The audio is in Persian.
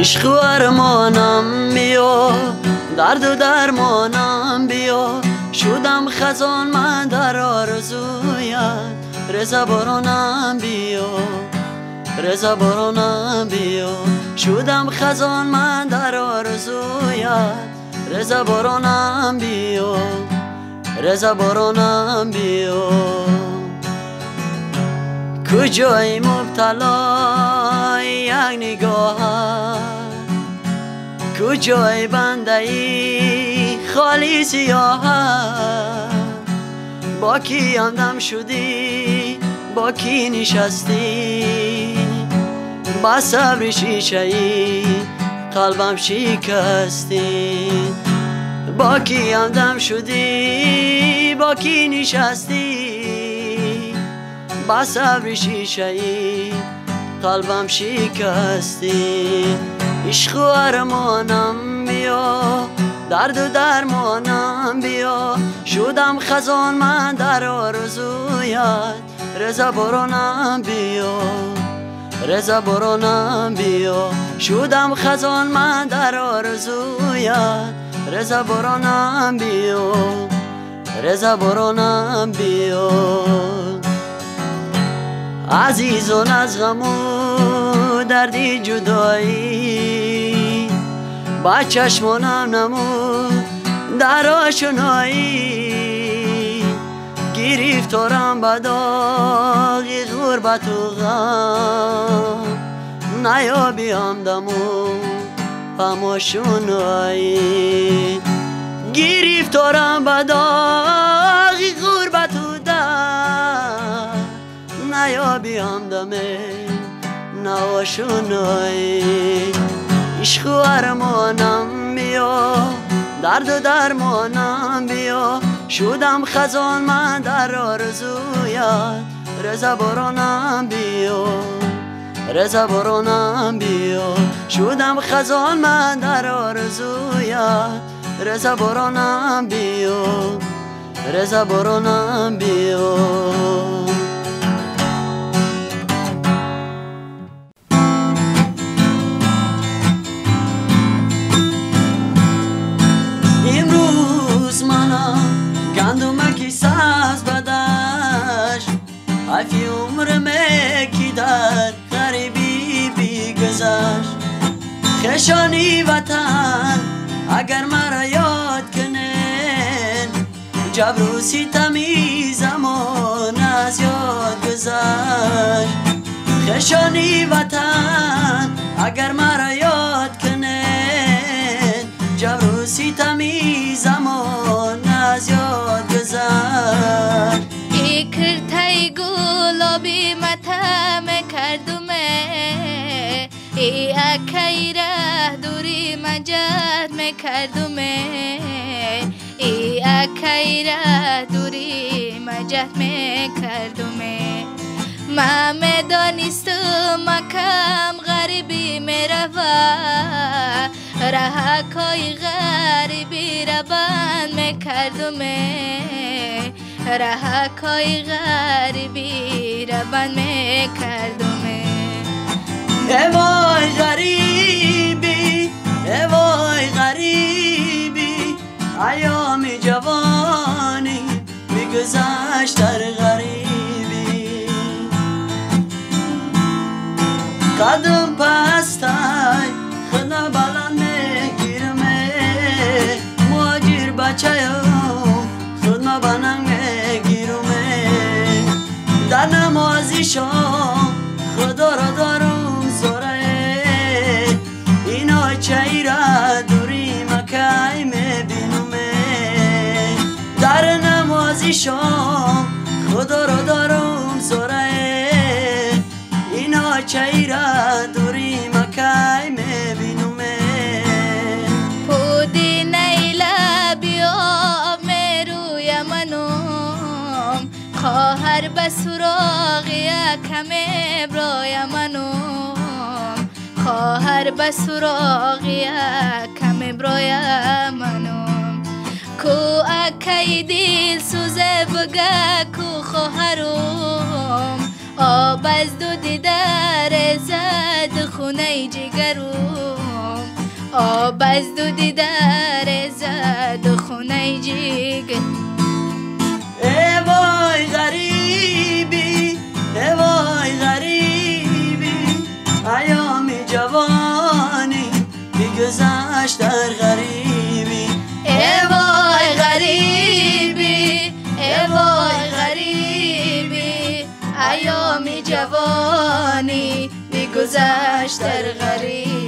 عشق و ارمانم بیا، درد و درمانم بیا، شدم خزان من در آرزویت. رضا بارانم بیا، رضا بارانم بیا، شدم خزان من در آرزویت. رضا بارانم بیا، رضا بارانم بیا. کجای مبتلا یک نگاه، کجای بنده ای خالی سیاه. با کی همدم شدی، با کی نشستی، با صبر شیشه ای قلبم شکستی. با کی همدم شدی، با کی نشستی، با صبر شیشه ای قلبم شکستی. عشق و ارمانم بیا، درد و درمانم بیا، شدم خزان من در آرزویت. رضا بارانم بیا، رضا بارانم بیا، شدم خزان من در آرزویت. رضا بارانم بیا، رضا بارانم بیا. عزیزان از غم و دردی جدایی، با چشمانم نمود در آشنایی. گرفتارم به داغ غربت و غم، نیابی همدم و هماشنایی. گرفتارم به داغ غربت و غم، نیابی همدم نواشنایی. عشق و ارمانم بیا، درد و درمانم بیا، شدم خزان من در آرزویت. رضا بارانم بیا، رضا بارانم بیا، شدم خزان من در آرزویت. رضا بارانم بیا، رضا بارانم بیا. گندمکی ساز بدش، حیفی عمرمه کی در غریبی بیگذشت. خشانی وطن اگر مرا یاد کنن، جبر و ستمی زمان از یاد گذشت. خشانی وطن اگر مرا یاد کنن، جبر و ستمی زمان از یاد گذشت. ای کرتای گلابی متم کردمه، ای اکی ره دوری مجد میکردمه، ای اکی ره دوری مجد میکردمه. ما میدانستم کم غریبی میروه، رهکای غریبی را بند میکردمه، رهکای غریبی را بند میکردمه. ای وای غریبی، ای وای غریبی، ایام جوانی میگذشت در غریبی. قدم پستای خدا بلند میگیرمه، مهاجر بچه‌ام خود بننگ میگیرمه. در نمازی شام خدا را دارم زوره، اینا چه را دوری مکی میبینمه. در نمازی شام خدا را دارم زوره، اینا چه را دوری مکی میبینمه. پودی نیلا بیا میروی منم، خواهر به سراغی کمی برای منم، خواهر به سراغی کمی برای منم. کو اکی دل سوزه بگه کو خواهرم، آب از دو دیدار زد خونه جگرم، آب از دودی در زد خونه جیگر. ای وای غریبی ای وای غریبی ایام جوانی میگذشت در غریبی. ای وای غریبی ای وای غریبی ایام جوانی میگذشت در غریبی.